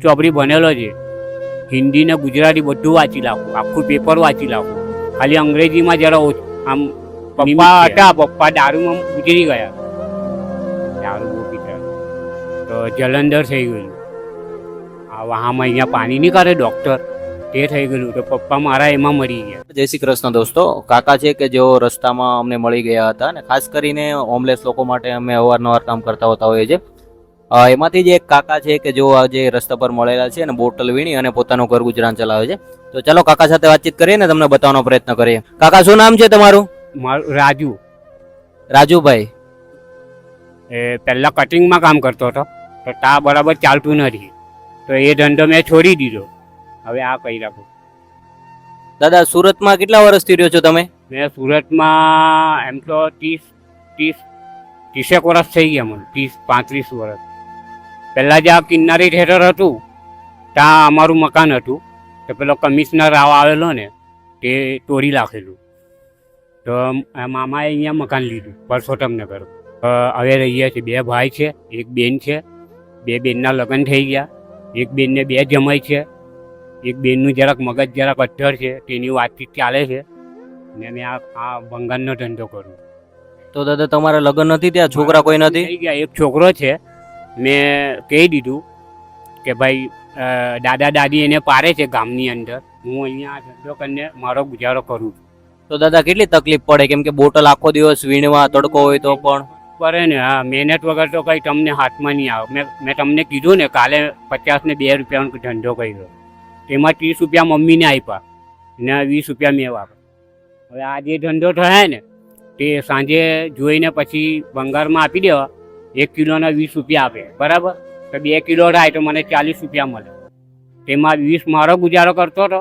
ચોપડી ભણેલો છે, હિન્દી ને ગુજરાતી બધું વાંચી નાખું, આખું પેપર વાંચી નાખું. ખાલી અંગ્રેજીમાં જરા આમ પપ્પા હતા, પપ્પા દારૂમાં ગુજરી ગયા, દારૂ બહુ પીતા તો જલંધર થઈ ગયેલું. આમાં અહીંયા પાણી નહીં કરે ડૉક્ટર, તે થઈ ગયેલું તો પપ્પા મારા એમાં મરી ગયા. જય શ્રી કૃષ્ણ દોસ્તો, કાકા છે કે જેઓ રસ્તામાં અમને મળી ગયા હતા અને ખાસ કરીને હોમલેસ લોકો માટે અમે અવારનવાર કામ કરતા હોતા હોઈએ છીએ. એમાંથી જ એક કાકા છે કે જેઓ આજે રસ્તા પર મળેલા છે અને બોટલ વીણી અને પોતાનું ઘર ગુજરાન ચલાવે છે. તો ચાલો કાકા સાથે વાતચીત કરીએ ને તમને બતાવવાનો પ્રયત્ન કરીએ. કાકા શું નામ છે તમારું? મારું રાજુ. રાજુભાઈ. એ પહેલાં કટિંગમાં કામ કરતો હતો તો તા બરાબર ચાલતું નથી, તો એ ધંધો મેં છોડી દીધો. હવે આ કહી રાખું. દાદા સુરતમાં કેટલા વર્ષથી રહ્યો છો તમે? મેં સુરતમાં એમ તો 30 વર્ષ થઈ ગયા મને, 35 વર્ષ. પહેલાં જ્યાં કિન્નારી થિયેટર હતું ત્યાં અમારું મકાન હતું, તો પેલો કમિશનર આવેલો ને તે તોડી નાખેલું, તો મામાએ અહીંયા મકાન લીધું પરસોત્તમનગર. હવે રહીએ છીએ, 2 ભાઈ છે, 1 બેન છે. 2 બેનના લગ્ન થઈ ગયા, 1 બેનને 2 જમાઈ છે, 1 બેનનું જરાક મગજ જરાક અધ્ધર છે, તેની વાતચીત ચાલે છે ને મેં આ ભંગારનો ધંધો કરું. તો દાદા તમારા લગ્ન નથી ત્યાં? છોકરા કોઈ નથી? થઈ ગયા, 1 છોકરો છે. મેં કહી દીધું કે ભાઈ દાદા દાદી એને પારે છે ગામની અંદર, હું અહીંયા ધંધો કરીને મારો ગુજારો કરું છું. તો દાદા કેટલી તકલીફ પડે, કેમ કે બોટલ આખો દિવસ વીણવા તડકો હોય તો પણ પડે ને. હા, મહેનત વગર તો કંઈ તમને હાથમાં નહીં આવે. મેં તમને કીધું ને કાલે 50 ને 2 રૂપિયાનો ધંધો કર્યો, તેમાં 30 રૂપિયા મમ્મીને આપ્યા ને 20 રૂપિયા મેં વાપર્યા. હવે આ જે ધંધો થાય ને તે સાંજે જોઈને પછી ભંગારમાં આપી દેવા. 1 કિલોના 20 રૂપિયા આપે, બરાબર? તો 2 કિલો થાય તો મને 40 રૂપિયા મળે. તેમાં 20 મારો ગુજારો કરતો હતો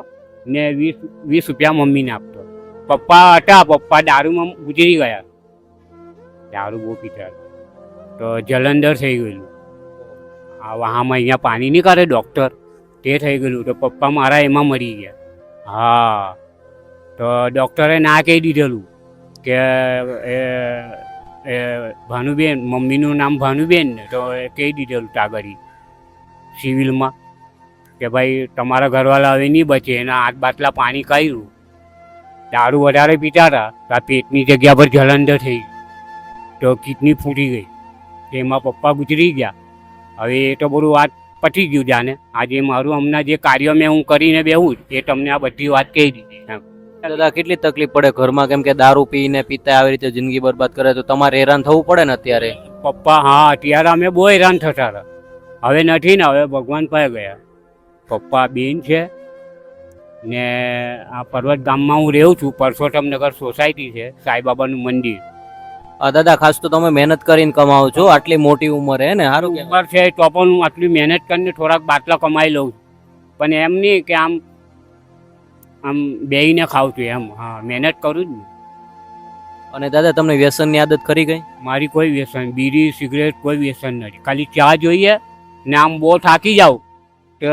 ને 20 રૂપિયા મમ્મીને આપતો. પપ્પા હતા, પપ્પા દારૂમાં ગુજરી ગયા, દારૂ બહુ પીતા તો જલંધર થઈ ગયેલું. આમાં અહીંયા પાણી નહીં કરે ડૉક્ટર, તે થઈ ગયેલું તો પપ્પા મારા એમાં મરી ગયા. હા, તો ડૉક્ટરે ના કહી દીધેલું કે ભાનુબેન, મમ્મીનું નામ ભાનુબેન ને, તો એ કહી દીધેલું તાગરી સિવિલમાં કે ભાઈ તમારા ઘરવાળા હવે નહીં બચે. એના હાથ બાટલા પાણી કાઢ્યું, દારૂ વધારે પીતા હતા તો આ પેટની જગ્યા પર જલંધર થઈ ગઈ, તો કિડની ફૂટી ગઈ, તેમાં પપ્પા ગુજરી ગયા. હવે એ તો બધું વાત પતી ગયું જાને. આજે મારું હમણાં જે કાર્ય મેં હું કરીને બેહું એ તમને આ બધી વાત કહી દીધી. દાદા કેટલી તકલીફ પડે ઘરમાં, કેમ કે દારૂ પીને પીતા આવી રીતે જિંદગી બરબાદ કરે તો તમારે હેરાન થવું પડે ને અત્યારે? પપ્પા હા, અત્યારે અમે બહુ હેરાન થતા હતા, હવે નથી ને, હવે ભગવાન પાસે ગયા. પપ્પા બેન છે ને આ પર્વત ગામમાં હું રહું છું, પરસોત્તમનગર સોસાયટી છે, સાંઈબાબાનું મંદિર. દાદા ખાસ તો તમે મહેનત કરીને કમાવો છો, આટલી મોટી ઉંમરે ને? સારું ઉંમર છે તો પણ હું આટલી મહેનત કરીને થોડાક બાટલા કમાઈ લઉં છું, પણ એમ નહીં કે આમ બેહીને ખાઉં છું એમ. હા, મહેનત કરું જ ને. અને દાદા તમને વ્યસનની આદત ખરી ગઈ? મારી કોઈ વ્યસન, બીડી સિગરેટ કોઈ વ્યસન નથી. ખાલી ચા જોઈએ ને આમ બહુ થાકી જાઉં તો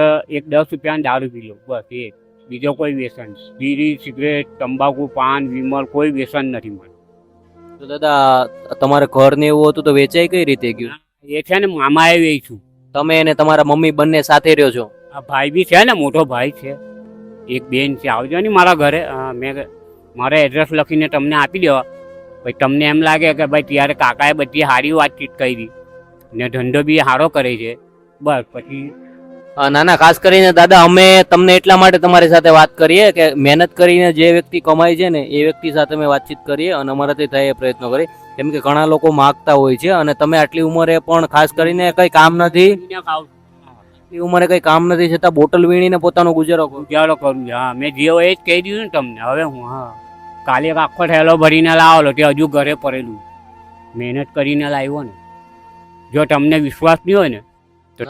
10 રૂપિયાનો દારૂ પી લઉં, બસ એ. બીજો કોઈ વ્યસન, બીડી સિગરેટ તંબાકુ પાન વિમલ કોઈ વ્યસન નથી મને. તો દાદા તમારે ઘર ને એવું હતું તો વેચાઈ કઈ રીતે ગયું? એ છે ને મામાએ વેચ્યું. તમે અને તમારા મમ્મી બંને સાથે રહ્યો છો? આ ભાઈ બી છે ને, મોટો ભાઈ છે, 1 બેન છે. આવજો ને મારા ઘરે, મેં મારા એડ્રેસ લખીને તમને આપી દેવા. ભાઈ તમને એમ લાગે કે ભાઈ ત્યારે કાકાએ બધી સારી વાતચીત કરી ને ધંધો બી સારો કરે છે, બસ પછી. ના ના, ખાસ કરીને દાદા અમે તમને એટલા માટે તમારી સાથે વાત કરીએ કે મહેનત કરીને જે વ્યક્તિ કમાય છે ને એ વ્યક્તિ સાથે અમે વાતચીત કરીએ અને અમારાથી થાય એ પ્રયત્નો કરીએ, કેમ કે ઘણા લોકો માગતા હોય છે અને તમે આટલી ઉંમરે પણ ખાસ કરીને કંઈ કામ નથી, એ ઉંમરે કંઈ કામ નથી છતાં બોટલ વીણીને પોતાનો ગુજારો કરું. હા, મેં જે હોય એ જ કહી દીધું ને તમને. હવે હું હા કાલે એક આખો થેલો ભરીને લાવેલો, તે હજુ ઘરે પડેલું, મહેનત કરીને લાવ્યો ને. જો તમને વિશ્વાસ નહીં હોય ને તો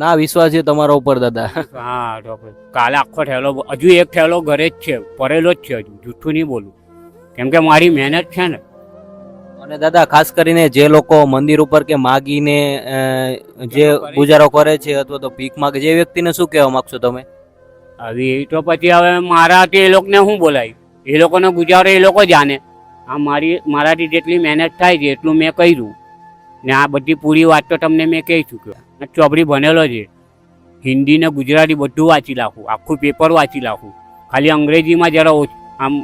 ના, વિશ્વાસ છે તમારા ઉપર દાદા. હા, તો કાલે આખો થેલો, હજુ 1 થેલો ઘરે જ છે, પડેલો જ છે, હજુ જૂઠું નહીં બોલું, કેમ કે મારી મહેનત છે ને. અને દાદા ખાસ કરીને જે લોકો મંદિર ઉપર કે માગીને જે ગુજારો કરે છે અથવા તો ભીખ માગે, જે વ્યક્તિને શું કહેવા માંગશો તમે? હવે એ તો પછી હવે મારાથી એ લોકોને શું બોલાય, એ લોકોનો ગુજારો એ લોકો જાણે. આ મારાથી જેટલી મહેનત થાય છે એટલું મેં કર્યું ને આ બધી પૂરી વાત તો તમને મેં કહી ચૂક્યો. ચોપડી ભણેલો છે, હિન્દી ને ગુજરાતી બધું વાંચી નાખું, આખું પેપર વાંચી નાખું. ખાલી અંગ્રેજીમાં જરા આમ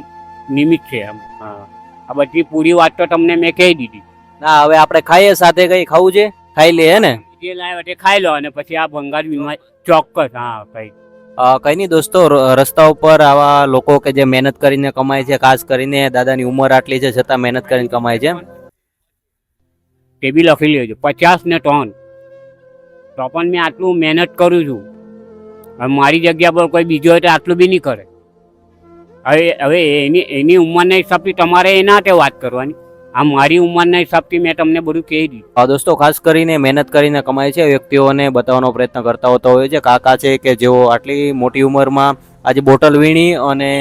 નિમિત્ત છે આમ. હા, આ બધી પૂરી વાત તો તમને મેં કહી દીધી. ના હવે આપણે ખાઈએ સાથે કઈ ખાવું છે ખાઈ લઈએ હે ને. જે લાવ્યો તે ખાઈ લો અને પછી આ ભંગાર વીમા ચોક્કસ. હા કઈ કઈ નહીં દોસ્તો, રસ્તા ઉપર આવા લોકો કે જે મહેનત કરીને કમાય છે, ખાસ કરીને દાદાની ઉંમર આટલી છે છતાં મહેનત કરીને કમાય છે. તે બી લખી લેજો 50 ને 3. તો પણ મેં આટલું મહેનત કરું છું. હવે મારી જગ્યા પર કોઈ બીજો હોય તો આટલું બી નહીં કરે. હવે એની ઉંમરના હિસાબથી તમારે એના હાથે વાત કરવાની. આ મારી ઉંમરના હિસાબથી મેં તમને બધું કહી દીધું. દોસ્તો ખાસ કરીને મહેનત કરીને કમાય છે વ્યક્તિઓને બતાવવાનો પ્રયત્ન કરતા હોતા હોય છે. કાકા છે કે જેઓ આટલી મોટી ઉંમરમાં આજે બોટલ વીણી અને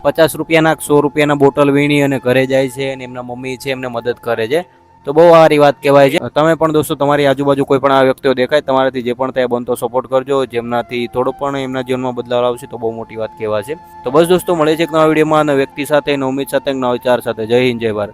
50 રૂપિયાના 100 રૂપિયાના બોટલ વીણી અને ઘરે જાય છે અને એમના મમ્મી છે એમને મદદ કરે છે. તો બહુ સારી વાત કહેવાય છે. તમે પણ દોસ્તો તમારી આજુબાજુ કોઈ પણ આ વ્યક્તિઓ દેખાય, તમારાથી જે પણ થાય બનતો સપોર્ટ કરજો, જેમનાથી થોડો પણ એમના જીવનમાં બદલાવ આવશે તો બહુ મોટી વાત કહેવાય છે. તો બસ દોસ્તો મળે છે એક નવા વિડીયોમાં, નવા વ્યક્તિ સાથે, નવા ઉમેદ સાથે, નવા વિચાર સાથે. જય હિન્દ, જય ભારત.